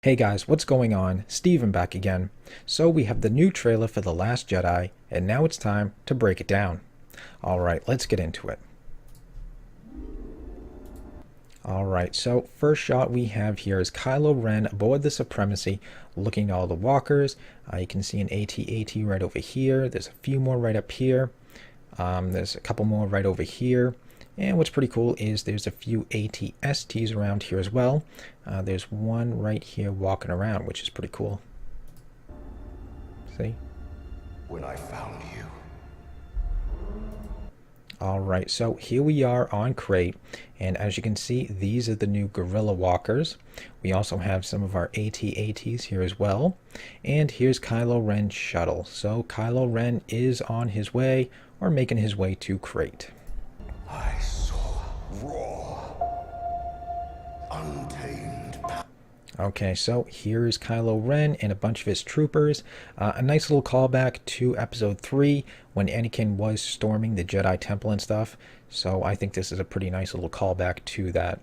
Hey guys, what's going on? Steven back again. So we have the new trailer for The Last Jedi, and now it's time to break it down. Alright, let's get into it. Alright, so first shot we have here is Kylo Ren aboard the Supremacy, looking at all the walkers. You can see an AT-AT right over here. There's a few more right up here. There's a couple more right over here. And what's pretty cool is there's a few AT-STs around here as well. There's one right here walking around, which is pretty cool. See? When I found you. Alright, so here we are on Crate, and as you can see, these are the new Gorilla Walkers. We also have some of our AT-ATs here as well. And here's Kylo Ren's shuttle. So Kylo Ren is on his way, or making his way to Crate. I saw raw, untamed power. Okay, so here is Kylo Ren and a bunch of his troopers. A nice little callback to Episode 3 when Anakin was storming the Jedi Temple and stuff. So I think this is a pretty nice little callback to that.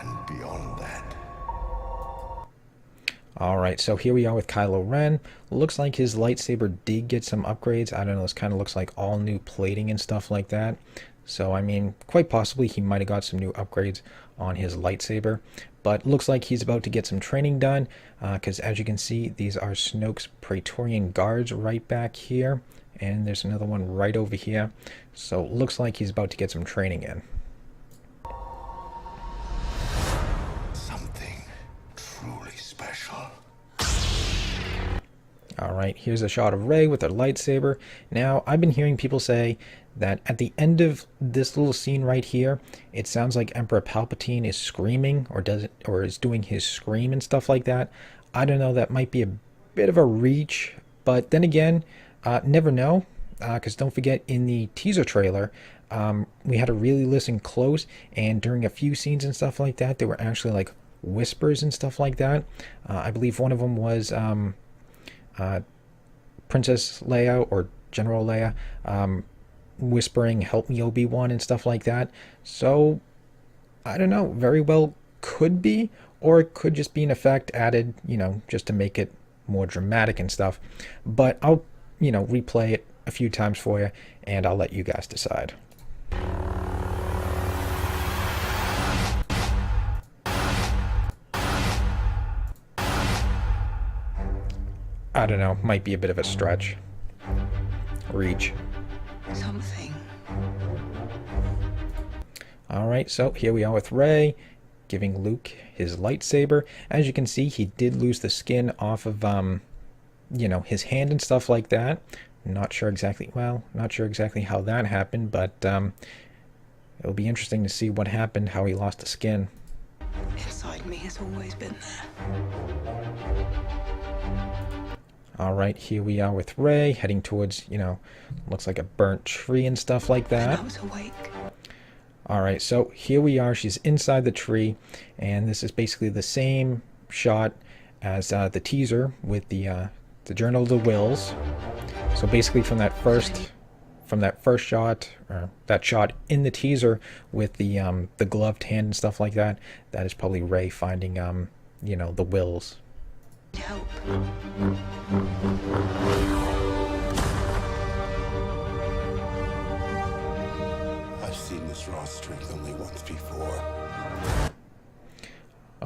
And beyond that. Alright, so here we are with Kylo Ren. Looks like his lightsaber did get some upgrades. I don't know, this kind of looks like all new plating and stuff like that. So, I mean, quite possibly he might have got some new upgrades on his lightsaber. But looks like he's about to get some training done. Because as you can see, these are Snoke's Praetorian Guards right back here. And there's another one right over here. So, looks like he's about to get some training in. Something truly special. Alright, here's a shot of Rey with her lightsaber. Now, I've been hearing people say that at the end of this little scene right here, it sounds like Emperor Palpatine is screaming or is doing his scream and stuff like that. I don't know, that might be a bit of a reach, but then again, never know, because don't forget in the teaser trailer, we had to really listen close, and during a few scenes and stuff like that, there were actually like whispers and stuff like that. I believe one of them was Princess Leia or General Leia whispering, "Help me, Obi-Wan," and stuff like that. So I don't know, very well could be, or it could just be an effect added, you know, just to make it more dramatic and stuff. But I'll, you know, replay it a few times for you, and I'll let you guys decide. I don't know, might be a bit of a stretch. Reach. Something. Alright, so here we are with Rey, giving Luke his lightsaber. As you can see, he did lose the skin off of, you know, his hand and stuff like that. Not sure exactly how that happened, but it'll be interesting to see what happened, how he lost the skin. Inside me has always been there. Alright, here we are with Rey, heading towards, you know, looks like a burnt tree and stuff like that. I was awake. Alright, so here we are, she's inside the tree, and this is basically the same shot as the teaser with the Journal of the Wills. So basically from that first shot, or that shot in the teaser with the gloved hand and stuff like that, that is probably Rey finding, you know, the Wills. Help. I've seen this raw strength only once before.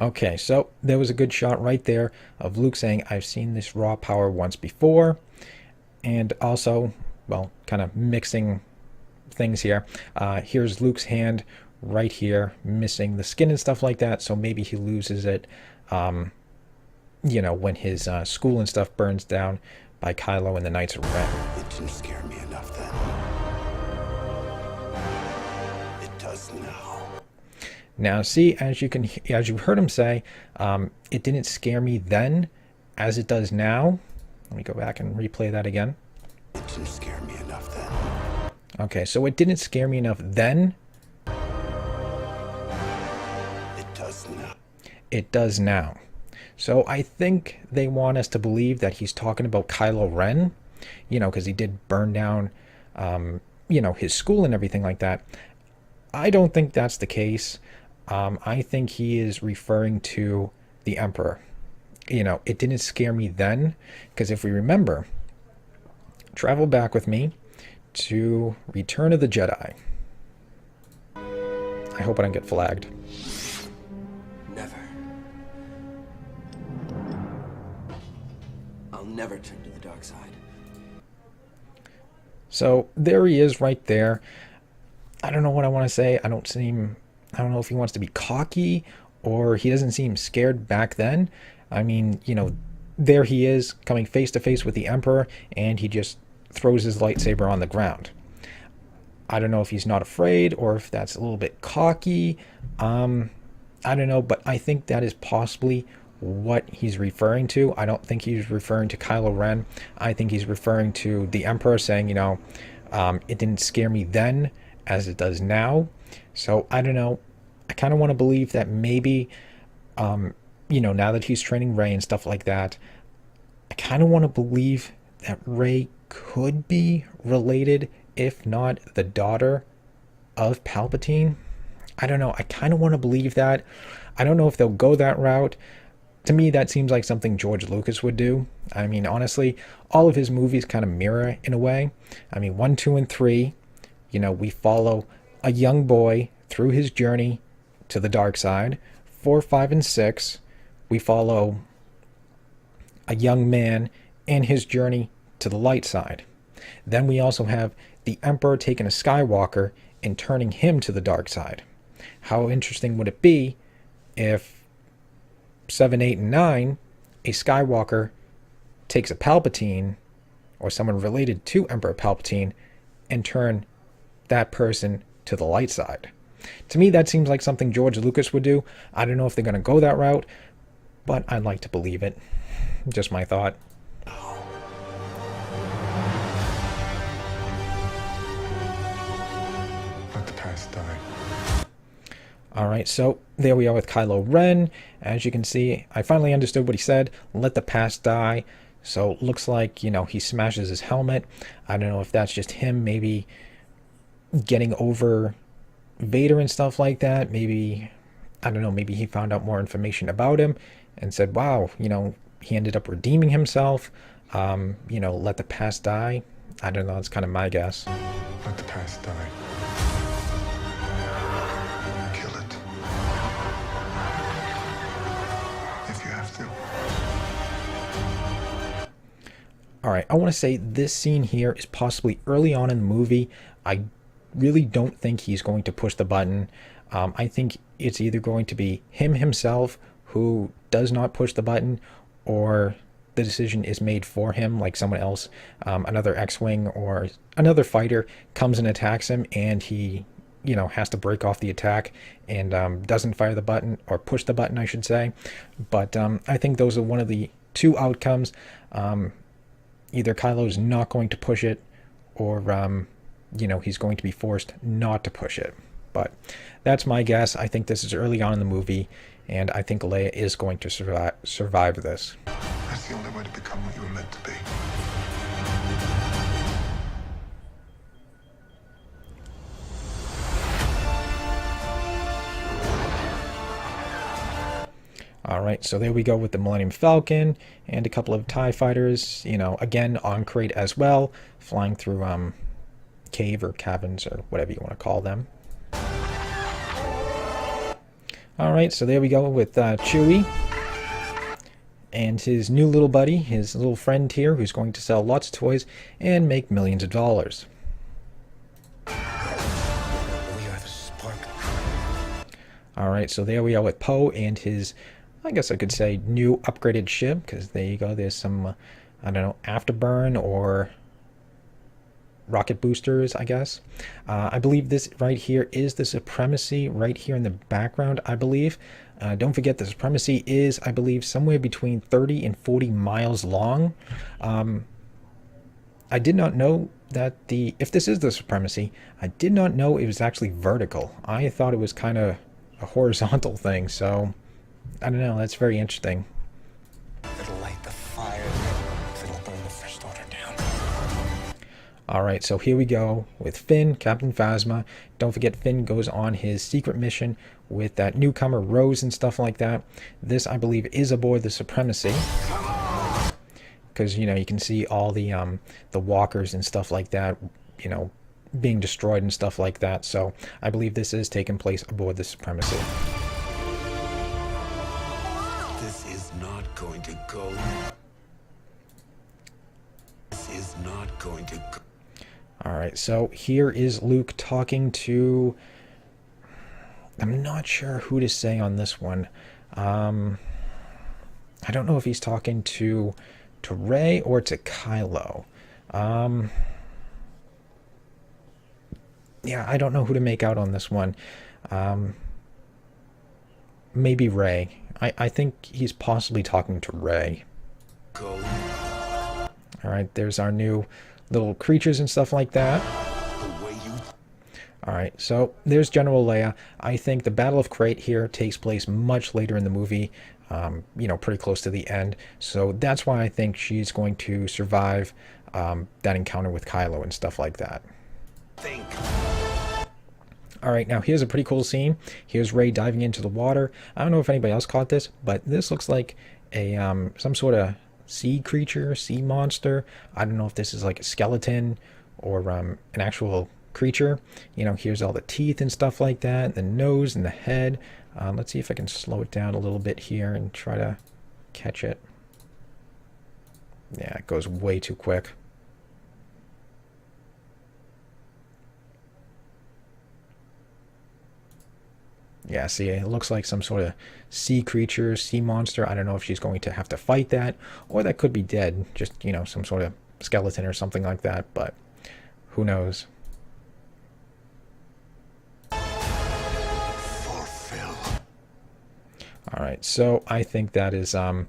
Okay, so there was a good shot right there of Luke saying, "I've seen this raw power once before." And also, well, kind of mixing things here. Here's Luke's hand right here, missing the skin and stuff like that, so maybe he loses it, you know, when his school and stuff burns down by Kylo and the Knights of Ren. It didn't scare me enough then. It does now. Now, see, as you heard him say, it didn't scare me then, as it does now. Let me go back and replay that again. It didn't scare me enough then. Okay, so it didn't scare me enough then. It does now. It does now. So I think they want us to believe that he's talking about Kylo Ren, you know, because he did burn down, you know, his school and everything like that. I don't think that's the case. I think he is referring to the Emperor. It didn't scare me then, because if we remember, travel back with me to Return of the Jedi. I hope I don't get flagged. Never. I'll never turn to the dark side. So there he is right there. I don't know what I want to say. I don't know if he wants to be cocky or he doesn't seem scared back then. I mean, there he is coming face to face with the Emperor, and he just throws his lightsaber on the ground. I don't know if he's not afraid or if that's a little bit cocky. I don't know, but I think that is possibly what he's referring to. I don't think he's referring to Kylo Ren. I think he's referring to the Emperor saying, it didn't scare me then as it does now. So I don't know. I kind of want to believe that maybe, now that he's training Rey and stuff like that, I kind of want to believe that Rey could be related, if not the daughter of Palpatine. I don't know. I kind of want to believe that. I don't know if they'll go that route. To me, that seems like something George Lucas would do. I mean, honestly, all of his movies kind of mirror in a way. I mean, 1, 2, and 3, we follow a young boy through his journey to the dark side. 4, 5, and 6, we follow a young man in his journey to the light side. Then we also have the Emperor taking a Skywalker and turning him to the dark side. How interesting would it be if 7, 8, and 9, a Skywalker takes a Palpatine or someone related to Emperor Palpatine and turn that person to the light side? To me, that seems like something George Lucas would do. I don't know if they're going to go that route, but I'd like to believe it. Just my thought. Let the past die. Alright, so there we are with Kylo Ren. As you can see, I finally understood what he said. Let the past die. So looks like, he smashes his helmet. I don't know if that's just him maybe getting over Vader and stuff like that. Maybe, I don't know, maybe he found out more information about him and said, wow, he ended up redeeming himself. Let the past die. I don't know, that's kind of my guess. Let the past die. Kill it. If you have to. Alright, I want to say this scene here is possibly early on in the movie. I really don't think he's going to push the button. I think it's either going to be him himself who does not push the button, or the decision is made for him, like someone else, another X-Wing or another fighter comes and attacks him, and he, has to break off the attack and doesn't fire the button, or push the button, I should say. But I think those are one of the two outcomes. Either Kylo's not going to push it, or he's going to be forced not to push it. But that's my guess. I think this is early on in the movie, and I think Leia is going to survive this. That's the only way to become what you were meant to be. Alright, so there we go with the Millennium Falcon and a couple of TIE fighters, again on crate as well, flying through cave or caverns or whatever you want to call them. Alright, so there we go with Chewie and his new little buddy, his little friend here, who's going to sell lots of toys and make millions of dollars. We are the spark. Alright, so there we are with Poe and his, I guess I could say, new upgraded ship, because there you go, there's some, I don't know, afterburn or rocket boosters, I guess. I believe this right here is the Supremacy right here in the background, I believe. Don't forget, the Supremacy is, I believe, somewhere between 30 and 40 miles long. I did not know that if this is the Supremacy, I did not know it was actually vertical. I thought it was kind of a horizontal thing, so I don't know, that's very interesting. It'll light the fire. It'll burn the First Order down. All right, so here we go with Finn, Captain Phasma. Don't forget, Finn goes on his secret mission with that newcomer Rose and stuff like that. This, I believe, is aboard the Supremacy, because you can see all the walkers and stuff like that, being destroyed and stuff like that. So I believe this is taking place aboard the Supremacy. This is not going to go. This is not going to go. All right, so here is Luke talking to... I'm not sure who to say on this one. I don't know if he's talking to Rey or to Kylo. Yeah, I don't know who to make out on this one. Maybe Rey. I think he's possibly talking to Rey. Go. All right, there's our new little creatures and stuff like that. The way you. All right, so there's General Leia. I think the Battle of Crate here takes place much later in the movie, pretty close to the end. So that's why I think she's going to survive that encounter with Kylo and stuff like that. Think. All right, now here's a pretty cool scene. Here's Rey diving into the water. I don't know if anybody else caught this, but this looks like a some sort of sea creature, sea monster. I don't know if this is like a skeleton or an actual creature. Here's all the teeth and stuff like that, the nose and the head. Let's see if I can slow it down a little bit here and try to catch it. Yeah, it goes way too quick. Yeah, see, it looks like some sort of sea creature, sea monster. I don't know if she's going to have to fight that, or that could be dead. Just, some sort of skeleton or something like that, but who knows? Fulfill. All right, so I think that is, who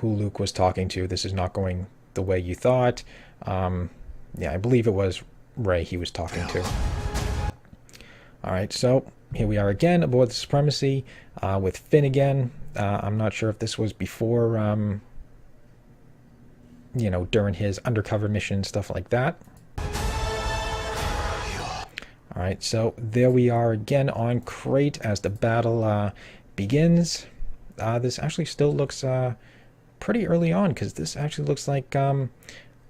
Luke was talking to. This is not going the way you thought. Yeah, I believe it was Rey he was talking to. All right, so here we are again aboard the Supremacy with Finn again. I'm not sure if this was before, during his undercover mission, stuff like that. All right, so there we are again on Crate as the battle begins. This actually still looks pretty early on, because this actually looks like Kylo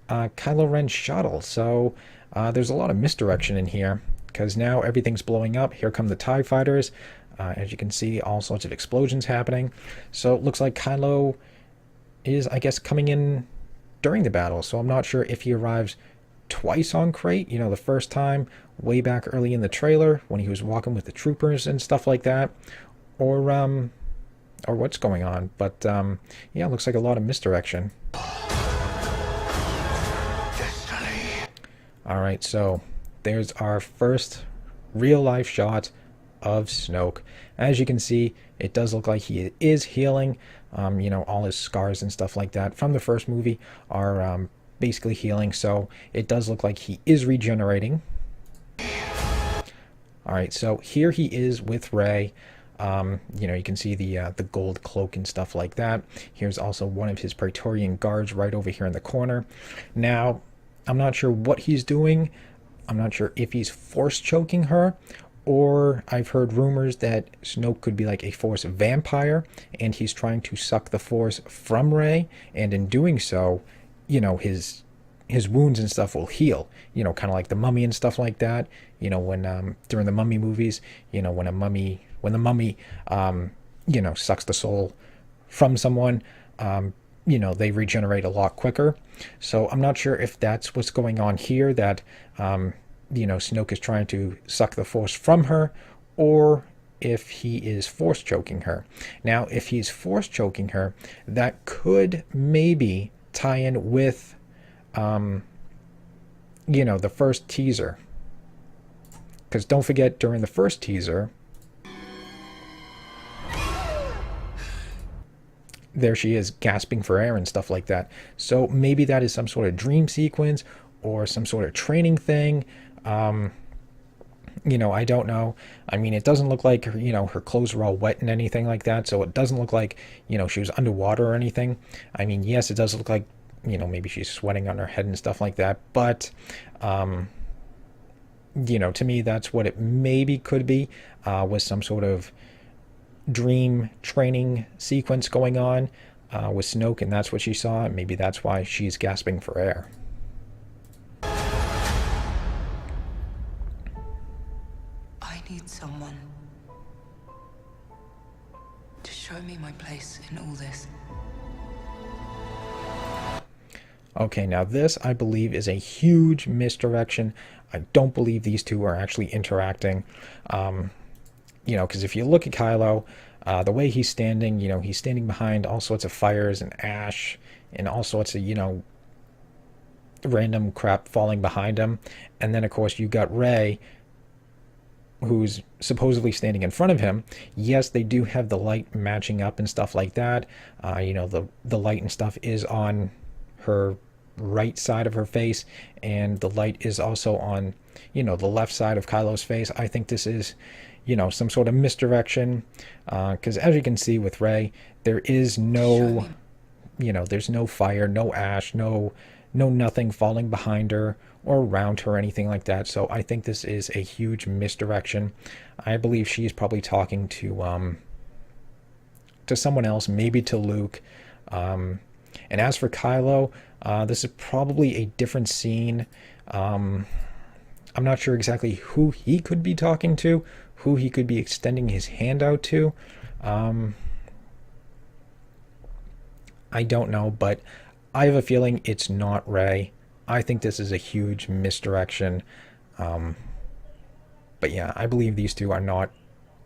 Ren's shuttle. So there's a lot of misdirection in here, because now everything's blowing up. Here come the TIE fighters. As you can see, all sorts of explosions happening. So it looks like Kylo is, I guess, coming in during the battle. So I'm not sure if he arrives twice on Crate. The first time way back early in the trailer when he was walking with the troopers and stuff like that, or what's going on. But yeah, it looks like a lot of misdirection. Destiny. All right, so there's our first real-life shot of Snoke. As you can see, it does look like he is healing. All his scars and stuff like that from the first movie are basically healing. So it does look like he is regenerating. All right, so here he is with Rey. You can see the gold cloak and stuff like that. Here's also one of his Praetorian guards right over here in the corner. Now, I'm not sure what he's doing. I'm not sure if he's force choking her, or I've heard rumors that Snoke could be like a force vampire and he's trying to suck the force from Rey, and in doing so, his wounds and stuff will heal, kind of like the Mummy and stuff like that. When during the Mummy movies, when the mummy sucks the soul from someone, they regenerate a lot quicker. So I'm not sure if that's what's going on here, that Snoke is trying to suck the force from her, or if he is force choking her. Now, if he's force choking her, that could maybe tie in with the first teaser. Because don't forget, during the first teaser, there she is gasping for air and stuff like that. So maybe that is some sort of dream sequence or some sort of training thing. I don't know. I mean, it doesn't look like her clothes were all wet and anything like that. So it doesn't look like, she was underwater or anything. I mean, yes, it does look like you know, maybe she's sweating on her head and stuff like that. But, you know, to me, that's what it maybe could be, was some sort of dream training sequence going on with Snoke, and that's what she saw. And maybe that's why she's gasping for air. I need someone to show me my place in all this. Okay, now this, I believe, is a huge misdirection. I don't believe these two are actually interacting. You know, because if you look at Kylo, the way he's standing, you know, he's standing behind all sorts of fires and ash and all sorts of, you know, random crap falling behind him. And then, of course, you got Rey, who's supposedly standing in front of him. Yes, they do have the light matching up and stuff like that. You know, the light and stuff is on her right side of her face, and the light is also on, you know, the left side of Kylo's face. I think this is, you know, some sort of misdirection, because as you can see with Rey, there is no, you know, there's no fire, no ash, no nothing falling behind her or around her or anything like that. So I think this is a huge misdirection. I believe she's probably talking to someone else, maybe to Luke. And as for Kylo, this is probably a different scene. I'm not sure exactly who he could be talking to, who he could be extending his hand out to. I don't know, but I have a feeling it's not Rey. I think this is a huge misdirection. But yeah, I believe these two are not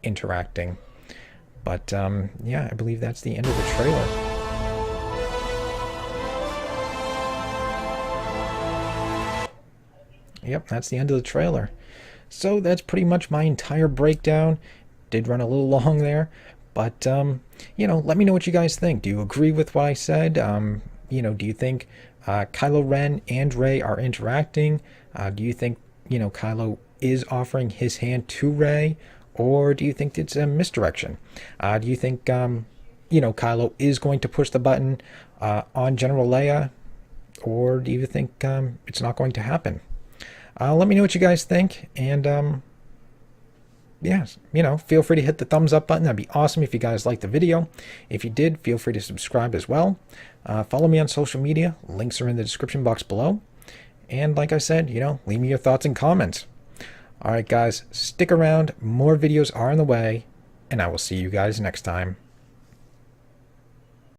interacting. But yeah, I believe that's the end of the trailer. Yep, that's the end of the trailer. So that's pretty much my entire breakdown. Did run a little long there, but you know, let me know what you guys think. Do you agree with what I said? You know, do you think Kylo Ren and Rey are interacting? Do you think, you know, Kylo is offering his hand to Rey, or do you think it's a misdirection? Do you think you know, Kylo is going to push the button on General Leia, or do you think it's not going to happen? Let me know what you guys think, and yeah, you know, feel free to hit the thumbs up button. That'd be awesome if you guys liked the video. If you did, feel free to subscribe as well. Follow me on social media. Links are in the description box below. And like I said, you know, leave me your thoughts and comments. All right, guys, stick around. More videos are on the way, and I will see you guys next time.